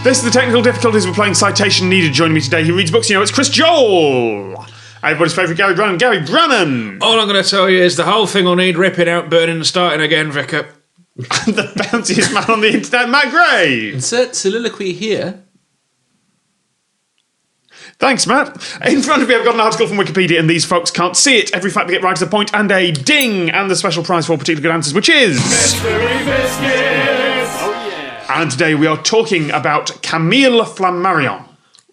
This is the technical difficulties with playing Citation needed. Joining me today, he reads books. You know, it's Chris Joel. Everybody's favourite Gary Brannan. Gary Brannan. All I'm going to tell you is the whole thing will need ripping out, burning, and starting again, Vicar. The bounciest man on the internet, Matt Gray. Insert soliloquy here. Thanks, Matt. In front of me, I've got an article from Wikipedia, and these folks can't see it. Every fact they get right is a point and a ding, and the special prize for particularly good answers, which is... Mystery Biscuits! Oh, yeah. And today we are talking about Camille Flammarion.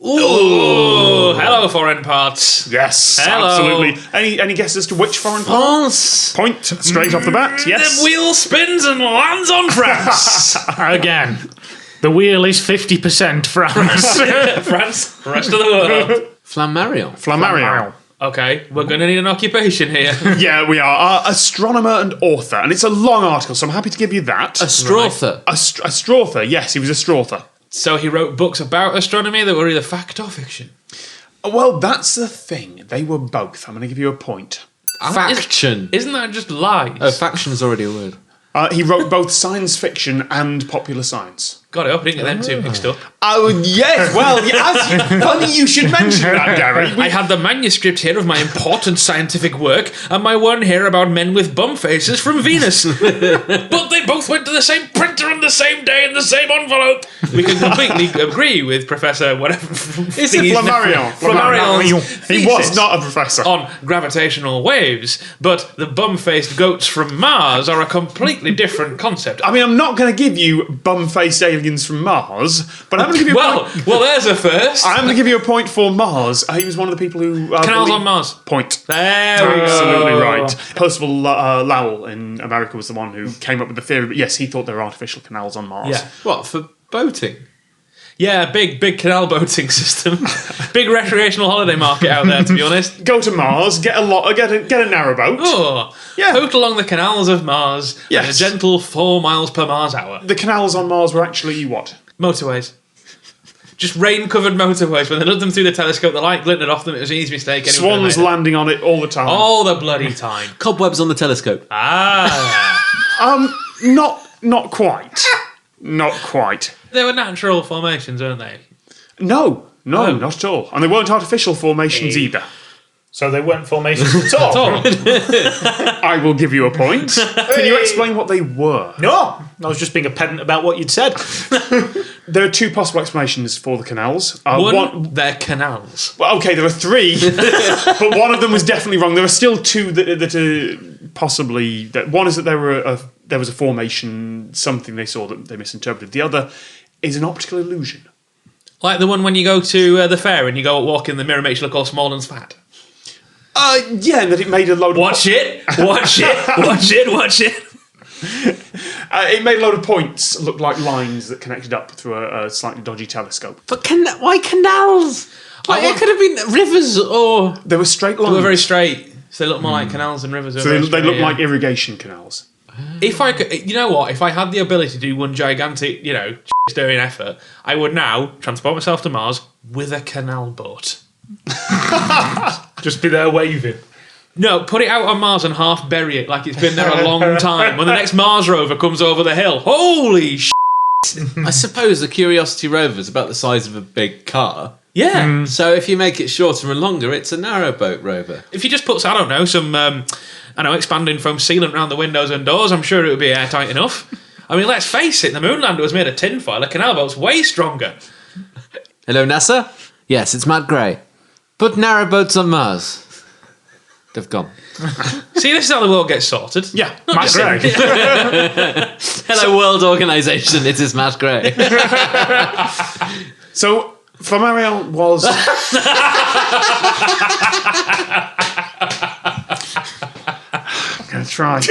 Ooh, hello, foreign parts. Yes, hello. Absolutely. Any guesses as to which foreign part? Point straight off the bat, yes. The wheel spins and lands on France. Again. The wheel is 50% France. France, the rest of the world. Flammarion. Okay, we're going to need an occupation here. Yeah, we are. Astronomer and author. And it's a long article, so I'm happy to give you that. A strawther. A strawther, yes, he was a strawther. So he wrote books about astronomy that were either fact or fiction. Well, that's the thing. They were both. I'm going to give you a point. Faction. Isn't that just lies? Oh, faction's already a word. He wrote both science fiction and popular science. Got it up, I didn't get them two mixed up. Oh, yes. Well, funny you should mention that, Gary. I had the manuscript here of my important scientific work and my one here about men with bum faces from Venus. But they both went to the same printer on the same day in the same envelope. We can completely agree with Professor whatever. It's Flammarion. Flammarion's He was not a professor. On gravitational waves, but the bum-faced goats from Mars are a completely different concept. I mean, I'm not going to give you bum-faced aliens from Mars, but I'm going to give you a point. Well, there's a first. I'm going to give you a point for Mars. He was one of the people who... Canals on Mars. Point. There we go. Absolutely right. Percival Lowell in America was the one who came up with the theory, but yes, he thought there were artificial canals on Mars. Yeah. What, for boating? Yeah, big canal boating system. Big recreational holiday market out there, to be honest. Go to Mars, get a narrowboat. Oh, yeah. Boat along the canals of Mars at a gentle 4 miles per Mars hour. The canals on Mars were actually what? Motorways. Just rain-covered motorways. When they looked them through the telescope, the light glittered off them. It was an easy mistake. Swans landing on it all the time. All the bloody time. Cobwebs on the telescope. Not quite. Not quite. They were natural formations, weren't they? No, not at all. And they weren't artificial formations either. So they weren't formations at all. I will give you a point. Can you explain what they were? No, I was just being a pedant about what you'd said. There are two possible explanations for the canals. They're canals. Well, okay, there are three, but one of them was definitely wrong. There are still two that are possibly... One is that there was a formation, something they saw that they misinterpreted. The other is an optical illusion. Like the one when you go to the fair and you go walk in the mirror, makes you look all small and fat. Yeah, and that it made a load of... Watch it! It made a load of points look like lines that connected up through a slightly dodgy telescope. But why canals? It could have been rivers or... They were straight lines. They were very straight, so they look more like canals than rivers. So they look like irrigation canals. If I could, you know what? If I had the ability to do one gigantic, stirring effort, I would now transport myself to Mars with a canal boat. Just be there waving. No, put it out on Mars and half bury it like it's been there a long time. When the next Mars rover comes over the hill, holy shit! I suppose the Curiosity rover is about the size of a big car. Yeah. So if you make it shorter and longer, it's a narrowboat rover. If you just put, I don't know, some expanding foam sealant around the windows and doors, I'm sure it would be airtight enough. I mean, let's face it, the moon lander was made of tinfoil. A canal boat's way stronger. Hello, NASA? Yes, it's Matt Gray. Put narrowboats on Mars. They've gone. See, this is how the world gets sorted. Yeah, Matt Gray. Hello, World Organisation. It is Matt Gray. So, Flammarion was... I'm going to try.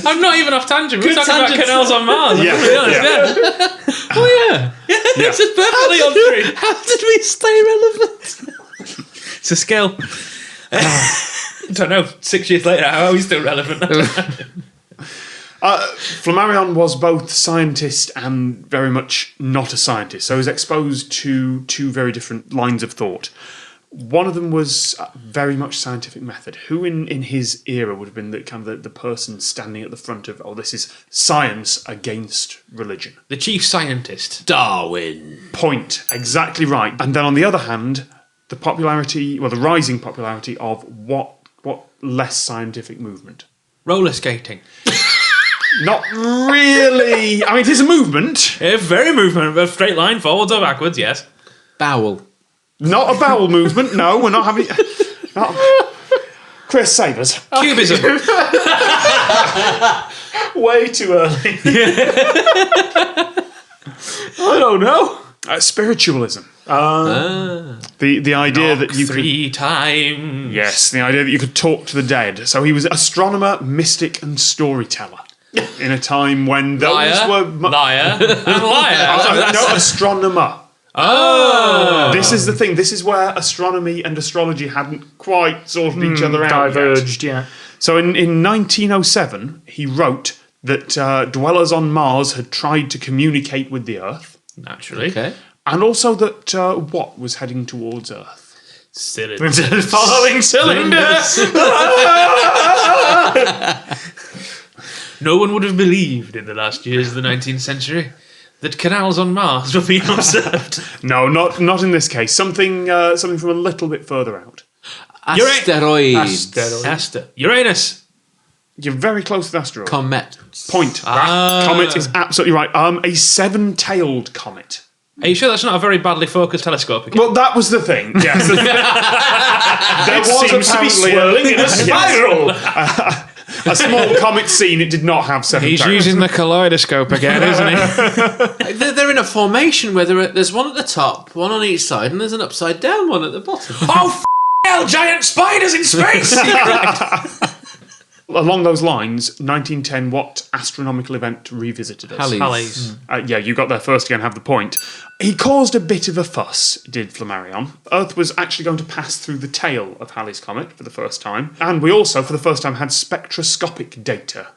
I'm not even off tangent. We're talking about canals on Mars. Yeah. Oh, yeah. This is perfectly on screen. How did we stay relevant? It's a skill. I don't know, 6 years later, how are we still relevant? Flammarion was both scientist and very much not a scientist, so he was exposed to two very different lines of thought. One of them was very much scientific method. Who in his era would have been the person standing at the front of, this is science against religion? The chief scientist. Darwin. Point. Exactly right. And then on the other hand, the rising popularity of what less scientific movement? Roller skating. Not really. I mean, it is a movement. A very movement, a straight line, forwards or backwards, yes. Bowel. Not a bowel movement. No, we're not having... Chris, save us. Cubism. Way too early. I don't know. Spiritualism. The idea that you could... 3 times. Yes, the idea that you could talk to the dead. So he was astronomer, mystic, and storyteller in a time when those Liar, were... liar, and liar. No, astronomer. Oh. This is the thing. This is where astronomy and astrology hadn't quite sorted each other out Diverged, yet. yeah. So in 1907, he wrote that dwellers on Mars had tried to communicate with the Earth. Naturally. Okay. And also that Watt was heading towards Earth. Following cylinders. No one would have believed in the last years of the 19th century that canals on Mars were being observed. No, not in this case. Something from a little bit further out. Asteroids. Uranus. You're very close to the asteroid. Comet. Point. Comet is absolutely right. A seven-tailed comet. Are you sure that's not a very badly focused telescope again? Well, that was the thing. Yes. There was seems to be apparently swirling in a spiral. a small comet scene. It did not have seven. He's tails. using the kaleidoscope again, isn't he? They're in a formation where there's one at the top, one on each side, and there's an upside down one at the bottom. Oh, hell, giant spiders in space! Along those lines, 1910, what astronomical event revisited us? Halley's. Yeah, you got there first again, have the point. He caused a bit of a fuss, did Flammarion. Earth was actually going to pass through the tail of Halley's Comet for the first time. And we also, for the first time, had spectroscopic data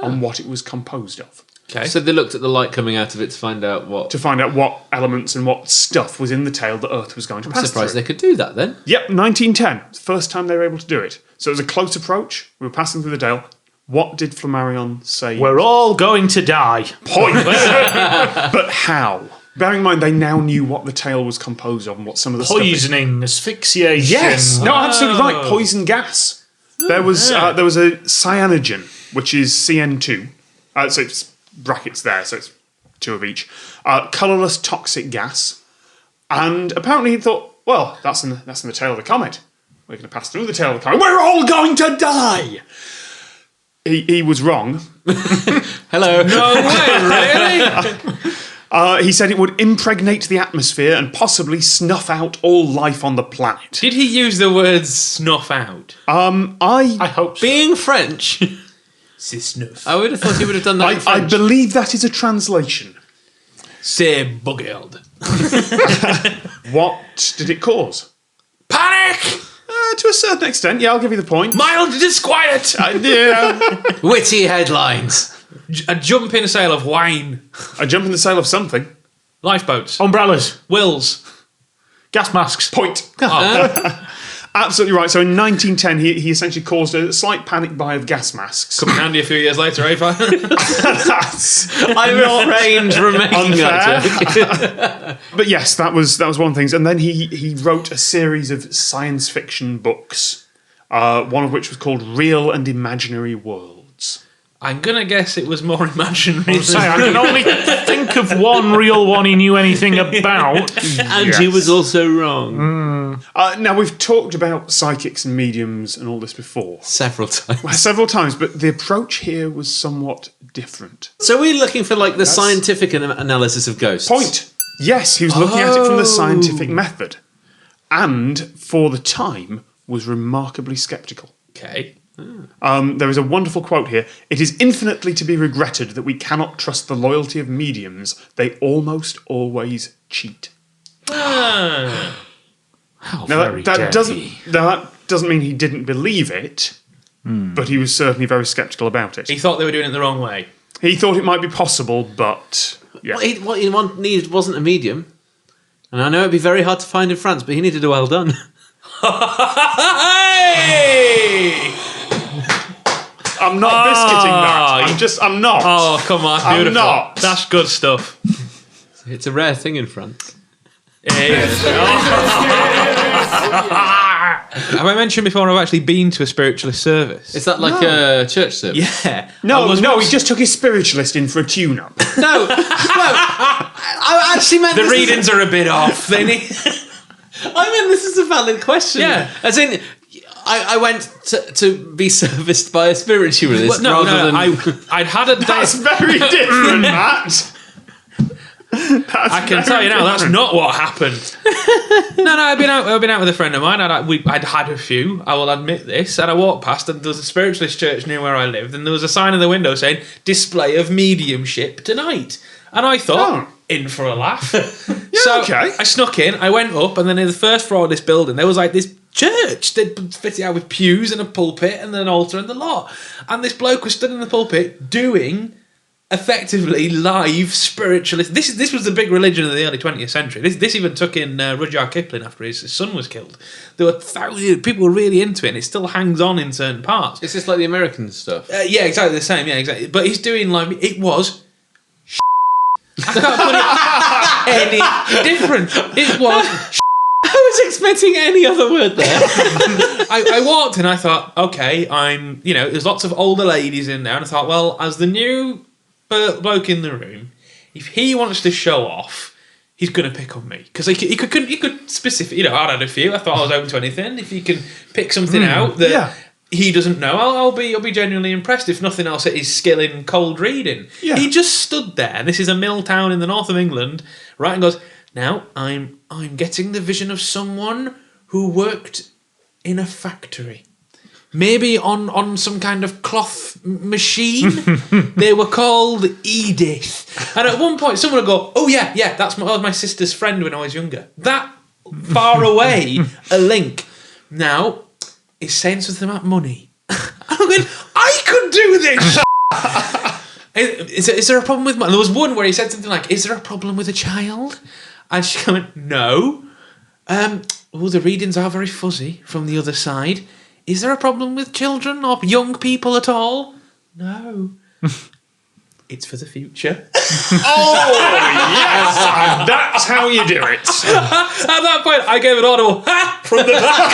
on what it was composed of. Okay. So they looked at the light coming out of it to find out what... To find out what elements and what stuff was in the tail that Earth was going to pass Surprised through. they could do that then. Yep, 1910. It's the first time they were able to do it. So it was a close approach. We were passing through the tail. What did Flammarion say? We're all going to die. Point. But how? Bearing in mind they now knew what the tail was composed of and what some of the Poisoning, asphyxiation. Yes, no, absolutely right. Poison gas. There was a cyanogen, which is CN2. So it's brackets there, so it's 2 of each. Colourless toxic gas, and apparently he thought, well, that's in the tail of the comet. We're going to pass through the tail of the comet. We're all going to die. He was wrong. Hello. No way, really? He said it would impregnate the atmosphere and possibly snuff out all life on the planet. Did he use the words snuff out? I hope so. Being French, C'est snuff. I would have thought he would have done that in I French. believe that is a translation. C'est buggered. What did it cause? Panic! To a certain extent, yeah, I'll give you the point. Mild disquiet! Yeah. Witty headlines. A jump in a sale of wine. A jump in the sail of something. Lifeboats. Umbrellas. Wills. Gas masks. Point. Oh. Absolutely right. So in 1910, he essentially caused a slight panic buy of gas masks. Come in handy a few years later, eh? That's I refrained from making that joke. But yes, that was one of the things. And then he wrote a series of science fiction books, one of which was called Real and Imaginary Worlds. I'm going to guess it was more imaginary Say, than... I can only think of one real one he knew anything about. And he was also wrong. Now, we've talked about psychics and mediums and all this before. Several times. Several times, but the approach here was somewhat different. So we're looking for like the scientific analysis of ghosts. Point. Yes, he was looking at it from the scientific method. And, for the time, was remarkably sceptical. Okay. There is a wonderful quote here. It is infinitely to be regretted that we cannot trust the loyalty of mediums. They almost always cheat. Ah. How Now, very that dirty. doesn't mean he didn't believe it, but he was certainly very sceptical about it. He thought they were doing it the wrong way. He thought it might be possible, but... Yeah. What he needed wasn't a medium. And I know it'd be very hard to find in France, but he needed a well done. Hey! I'm not biscuiting that. I'm not. Oh, come on, I'm beautiful. not. That's good stuff. It's a rare thing in France. Have I mentioned before I've actually been to a spiritualist service? Is that like a church service? Yeah. No, he just took his spiritualist in for a tune-up. No, I actually meant The readings are a bit off. They need... I mean, this is a valid question. Yeah. As in, I went to be serviced by a spiritualist rather than... I'd had a day... That's very different, Matt. I can tell you now, that's not what happened. No, I've been out with a friend of mine. I'd had a few, I will admit this, and I walked past and there was a spiritualist church near where I lived, and there was a sign in the window saying, display of mediumship tonight. And I thought, in for a laugh. So okay. I snuck in, I went up, and then in the first floor of this building, there was like this church. They'd fit it out with pews and a pulpit and an altar and the lot. And this bloke was stood in the pulpit doing... effectively live spiritualist. This was the big religion of the early 20th century. This even took in Rudyard Kipling after his son was killed. There were thousands, people were really into it, and it still hangs on in certain parts. Is this like the American stuff? Yeah, exactly the same. Yeah, exactly. But he's doing like it was. I can't put it any different. It was. I was expecting any other word there. I walked in. I thought, okay, there's lots of older ladies in there, and I thought, well, as the new bloke in the room, if he wants to show off, he's going to pick on me because he could specifically. I'd had a few. I thought I was open to anything. If he can pick something out that he doesn't know, I'll be genuinely impressed. If nothing else, at his skill in cold reading. Yeah. He just stood there, and this is a mill town in the north of England, right, and goes, "Now I'm getting the vision of someone who worked in a factory." Maybe on some kind of cloth machine. They were called Edith. And at one point, someone would go, "Oh yeah, that was my sister's friend when I was younger." That far away a link. Now, he's saying something about money. I'm going, I could do this. Is there a problem with money? There was one where he said something like, "Is there a problem with a child?" And she went, "No. The readings are very fuzzy from the other side. Is there a problem with children or young people at all?" "No." "It's for the future." Oh, yes! And that's how you do it. At that point, I gave an audible ha from the back.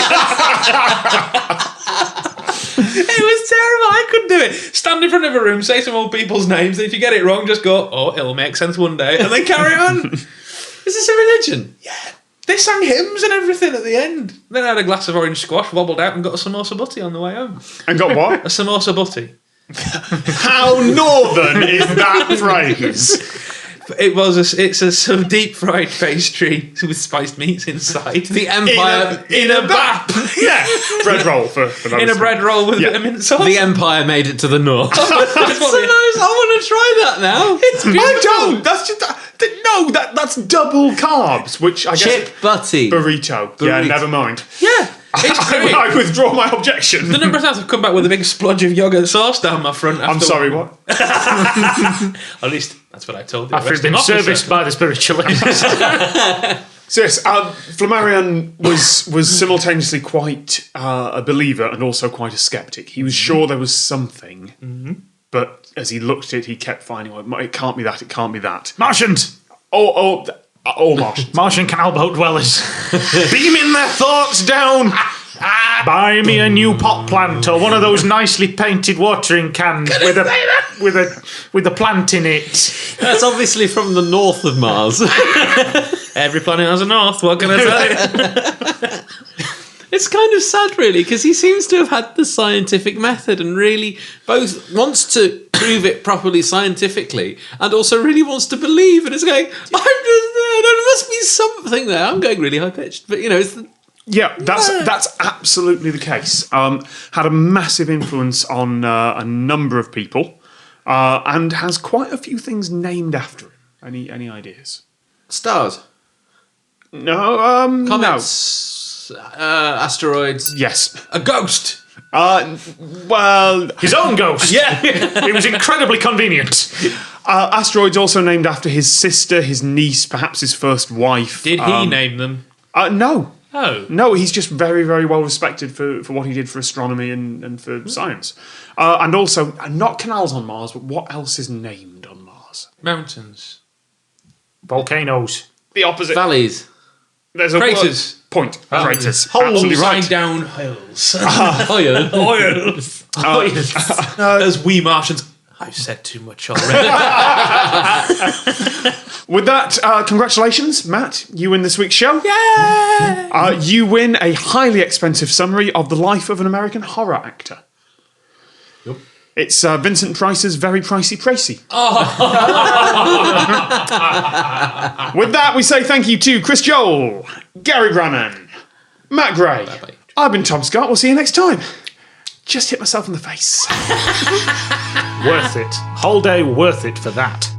It was terrible. I couldn't do it. Stand in front of a room, say some old people's names, and if you get it wrong, just go, "Oh, it'll make sense one day," and then carry on. Is this a religion? Yeah. They sang hymns and everything at the end. Then I had a glass of orange squash, wobbled out, and got a samosa butty on the way home. And got what? A samosa butty. How northern is that phrase? It's some deep fried pastry with spiced meats inside. The Empire In a bap. Yeah. Bread roll for those. In a bread roll with a bit of mint sauce. The Empire made it to the north. That's so what nice. I want to try that now. It's beautiful. I don't. That's just that's double carbs, which I guess Chip butty. burrito. Yeah, never mind. Yeah. It's great. I withdraw my objection. The number of times I've come back with a big splodge of yogurt sauce down my front. I'm sorry, what? At least that's what I told you. After he's been serviced by the spiritualist. So yes, Flammarion was simultaneously quite a believer and also quite a skeptic. He was sure there was something, but as he looked at it, he kept finding, well, it can't be that, it can't be that. Martians! All Martians. Martian canal boat dwellers. Beaming their thoughts down. Buy me a new pot plant or one of those nicely painted watering cans with a plant in it. That's obviously from the north of Mars. Every planet has a north, what can I say? It's kind of sad, really, because he seems to have had the scientific method and really both wants to prove it properly scientifically and also really wants to believe. And it's going, there must be something there. I'm going really high pitched, but it's Yeah, that's absolutely the case. Had a massive influence on a number of people, and has quite a few things named after him. Any ideas? stars, No, comets, asteroids. Yes. A ghost. Well, His own ghost. yeah. It was incredibly convenient. Asteroids also named after his sister, his niece, perhaps his first wife. Did he name them? No. Oh. No, he's just very, very well respected for what he did for astronomy and for science. And also, not canals on Mars, but what else is named on Mars? Mountains. Volcanoes. The opposite. Valleys. There's a Craters. Point. Craters. Holes. Absolutely right. Upside down holes. Oh, yeah. As we Martians. I've said too much already. With that, congratulations, Matt. You win this week's show. Yeah! You win a highly expensive summary of the life of an American horror actor. Yep. It's Vincent Price's Very Pricey Pricey. With that, we say thank you to Chris Joel, Gary Brannan, Matt Gray. Bye-bye. I've been Tom Scott. We'll see you next time. Just hit myself in the face. Worth it. Whole day worth it for that.